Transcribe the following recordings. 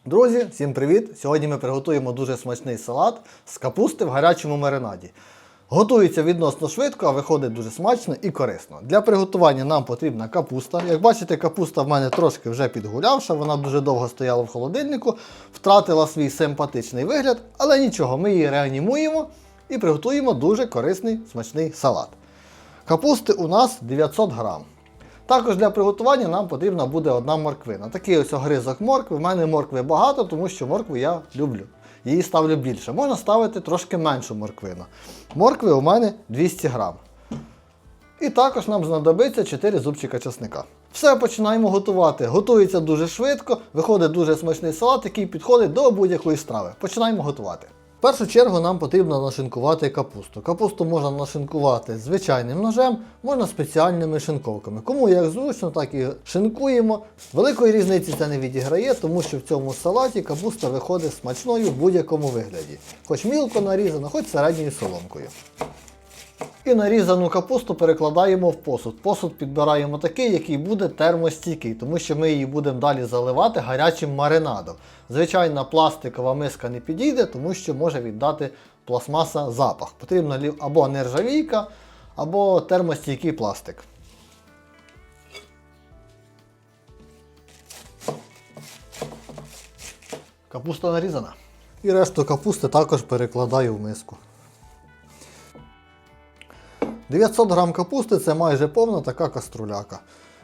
Друзі, всім привіт! Сьогодні ми приготуємо дуже смачний салат з капусти в гарячому маринаді. Готується відносно швидко, а виходить дуже смачно і корисно. Для приготування нам потрібна капуста. Як бачите, капуста в мене трошки вже підгулявша, вона дуже довго стояла в холодильнику, втратила свій симпатичний вигляд, але нічого, ми її реанімуємо і приготуємо дуже корисний смачний салат. Капусти у нас 900 грам. Також для приготування нам потрібна буде одна морквина. Такий ось огризок моркви. В мене моркви багато, тому що моркву я люблю. Її ставлю більше. Можна ставити трошки меншу морквину. Моркви у мене 200 грам. І також нам знадобиться 4 зубчика чесника. Все, починаємо готувати. Готується дуже швидко, виходить дуже смачний салат, який підходить до будь-якої страви. Починаємо готувати. В першу чергу нам потрібно нашинкувати капусту. Капусту можна нашинкувати звичайним ножем, можна спеціальними шинковками. Кому як зручно, так і шинкуємо. Великої різниці це не відіграє, тому що в цьому салаті капуста виходить смачною в будь-якому вигляді. Хоч мілко нарізано, хоч середньою соломкою. І нарізану капусту перекладаємо в посуд. Посуд підбираємо такий, який буде термостійкий, тому що ми її будемо далі заливати гарячим маринадом. Звичайна пластикова миска не підійде, тому що може віддати пластмаса запах. Потрібна або нержавійка, або термостійкий пластик. Капуста нарізана. І решту капусти також перекладаю в миску. 900 грам капусти – це майже повна така каструляка.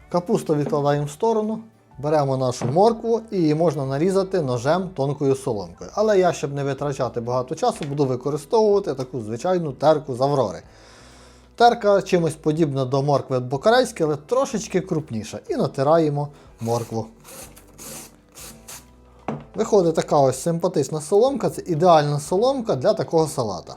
Капусту відкладаємо в сторону, беремо нашу моркву і її можна нарізати ножем тонкою соломкою. Але я, щоб не витрачати багато часу, буду використовувати таку звичайну терку з Аврори. Терка чимось подібна до моркви бокарельської, але трошечки крупніша. І натираємо моркву. Виходить така ось симпатична соломка, це ідеальна соломка для такого салата.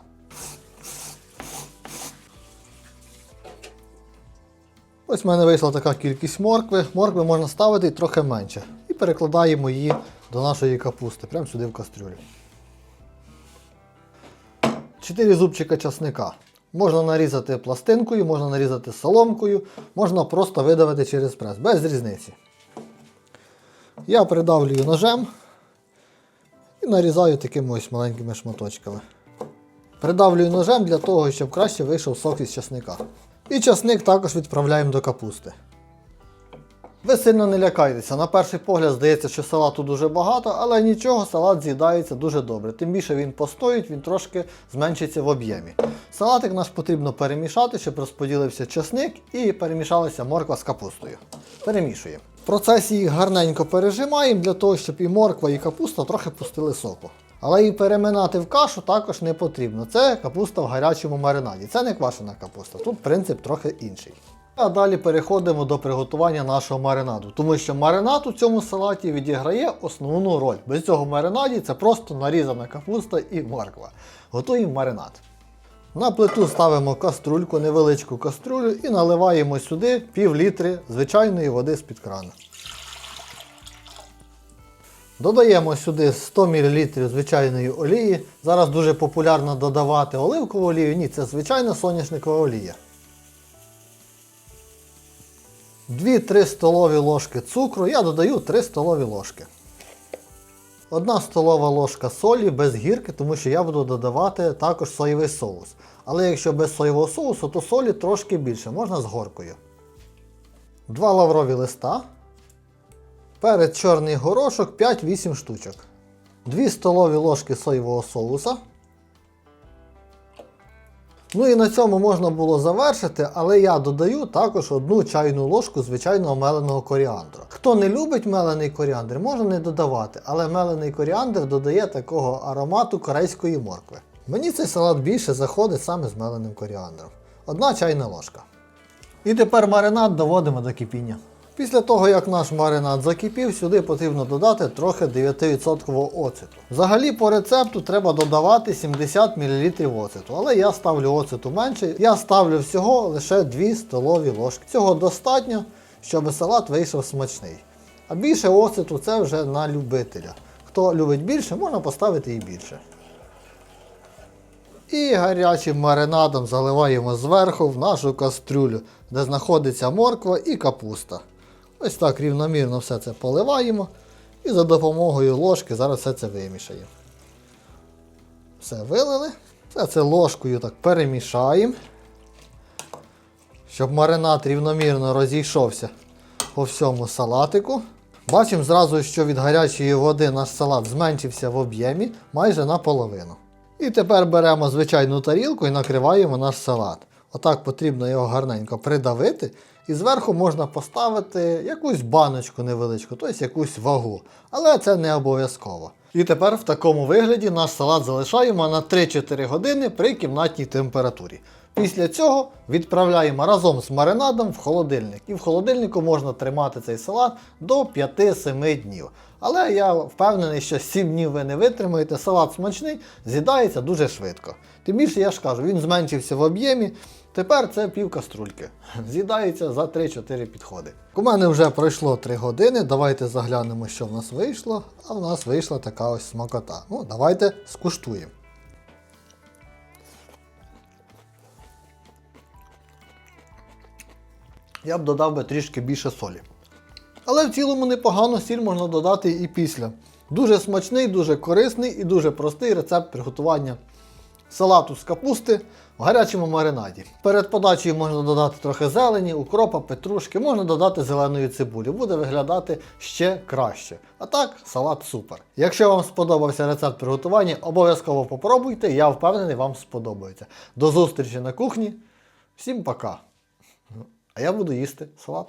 Ось в мене вийшла така кількість моркви. Моркви можна ставити трохи менше. І перекладаємо її до нашої капусти, прямо сюди в кастрюлю. 4 зубчика чесника. Можна нарізати пластинкою, можна нарізати соломкою, можна просто видавити через прес, без різниці. Я придавлюю ножем і нарізаю такими ось маленькими шматочками. Придавлюю ножем для того, щоб краще вийшов сок із чесника. І часник також відправляємо до капусти. Ви сильно не лякайтеся, на перший погляд здається, що салату дуже багато, але нічого, салат з'їдається дуже добре. Тим більше він постоїть, він трошки зменшиться в об'ємі. Салатик наш потрібно перемішати, щоб розподілився часник і перемішалася морква з капустою. Перемішуємо. В процесі їх гарненько пережимаємо для того, щоб і морква, і капуста трохи пустили соку. Але її переминати в кашу також не потрібно. Це капуста в гарячому маринаді. Це не квашена капуста. Тут принцип трохи інший. А далі переходимо до приготування нашого маринаду. Тому що маринад у цьому салаті відіграє основну роль. Без цього маринаді це просто нарізана капуста і морква. Готуємо маринад. На плиту ставимо каструльку, невеличку каструлю і наливаємо сюди пів літри звичайної води з-під крана. Додаємо сюди 100 мл звичайної олії. Зараз дуже популярно додавати оливкову олію. Ні, це звичайна соняшникова олія. 2-3 столові ложки цукру. Я додаю 3 столові ложки. 1 столова ложка солі без гірки, тому що я буду додавати також соєвий соус. Але якщо без соєвого соусу, то солі трошки більше, можна з горкою. 2 лаврові листа. Перець чорний горошок 5-8 штучок. 2 столові ложки соєвого соуса. Ну і на цьому можна було завершити, але я додаю також 1 чайну ложку звичайного меленого коріандру. Хто не любить мелений коріандр, можна не додавати, але мелений коріандр додає такого аромату корейської моркви. Мені цей салат більше заходить саме з меленим коріандром. 1 чайна ложка. І тепер маринад доводимо до кипіння. Після того, як наш маринад закипів, сюди потрібно додати трохи 9% оцету. Взагалі по рецепту треба додавати 70 мл оцету, але я ставлю оцету менше. Я ставлю всього лише 2 столові ложки. Цього достатньо, щоб салат вийшов смачний. А більше оцету це вже на любителя. Хто любить більше, можна поставити і більше. І гарячим маринадом заливаємо зверху в нашу кастрюлю, де знаходиться морква і капуста. Ось так рівномірно все це поливаємо І за допомогою ложки зараз все це вимішаємо. Все вилили. Все це ложкою так перемішаємо, щоб маринад рівномірно розійшовся по всьому салатику. Бачимо зразу, що від гарячої води наш салат зменшився в об'ємі майже наполовину. І тепер беремо звичайну тарілку і накриваємо наш салат. Отак потрібно його гарненько придавити. І зверху можна поставити якусь баночку невеличку, тобто якусь вагу. Але це не обов'язково. І тепер в такому вигляді наш салат залишаємо на 3-4 години при кімнатній температурі. Після цього відправляємо разом з маринадом в холодильник. І в холодильнику можна тримати цей салат до 5-7 днів. Але я впевнений, що 7 днів ви не витримаєте, салат смачний, з'їдається дуже швидко. Тим більше, я ж кажу, він зменшився в об'ємі, тепер це пів каструльки. З'їдається за 3-4 підходи. У мене вже пройшло 3 години, давайте заглянемо, що в нас вийшло. А в нас вийшла така ось смакота. Ну, давайте скуштуємо. Я б додав би трішки більше солі. Але в цілому непогано, сіль можна додати і після. Дуже смачний, дуже корисний і дуже простий рецепт приготування салату з капусти в гарячому маринаді. Перед подачею можна додати трохи зелені, укропа, петрушки, можна додати зеленої цибулі, буде виглядати ще краще. А так, салат супер. Якщо вам сподобався рецепт приготування, обов'язково попробуйте, я впевнений, вам сподобається. До зустрічі на кухні, всім пока! А я буду їсти салат.